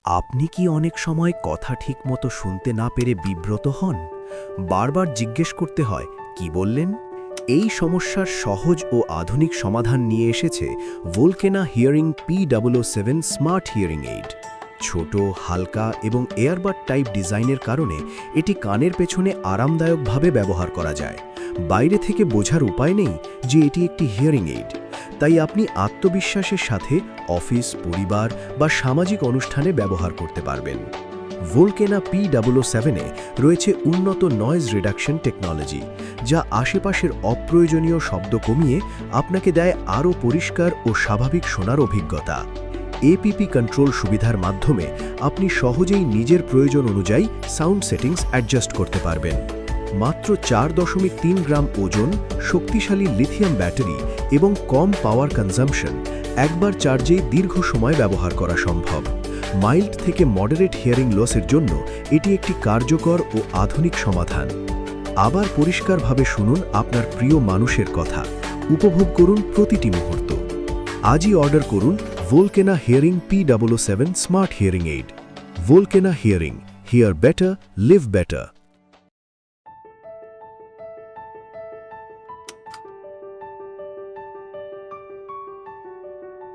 আপনি কি অনেক সময় কথা ঠিকমতো শুনতে না পেরে বিব্রত হন? বারবার জিজ্ঞেস করতে হয়, কি বললেন? এই সমস্যার সহজ ও আধুনিক সমাধান নিয়ে এসেছে Volkena hearing P007 smart hearing aid. ছোট, হালকা এবং এয়ারবাড টাইপ ডিজাইনের কারণে এটি কানের পেছনে আরামদায়কভাবে ব্যবহার করা যায়। বাইরে থেকে বোঝার উপায় নেই যে এটি একটি হিয়ারিং এইড। তাই আপনি আত্মবিশ্বাসের সাথে অফিস, পরিবার বা সামাজিক অনুষ্ঠানে ব্যবহার করতে পারবেন। ভোলকেনা P007-এ রয়েছে উন্নত নয়েজ রিডাকশন টেকনোলজি, যা আশেপাশের অপ্রয়োজনীয় শব্দ কমিয়ে আপনাকে দেয় আরও পরিষ্কার ও স্বাভাবিক শোনার অভিজ্ঞতা। এপিপি কন্ট্রোল সুবিধার মাধ্যমে আপনি সহজেই নিজের প্রয়োজন অনুযায়ী সাউন্ড সেটিংস অ্যাডজাস্ট করতে পারবেন। মাত্র 4.3 গ্রাম ওজন, শক্তিশালী লিথিয়াম ব্যাটারি এবং কম পাওয়ার কনজাম্পশন, একবার চার্জেই দীর্ঘ সময় ব্যবহার করা সম্ভব। মাইল্ড থেকে মডারেট হিয়ারিং লসের জন্য এটি একটি কার্যকর ও আধুনিক সমাধান। আবার পরিষ্কারভাবে শুনুন আপনার প্রিয় মানুষের কথা, উপভোগ করুন প্রতিটি মুহূর্ত। আজই অর্ডার করুন Volkena hearing P007 smart hearing aid. Volkena hearing, hear better, live better.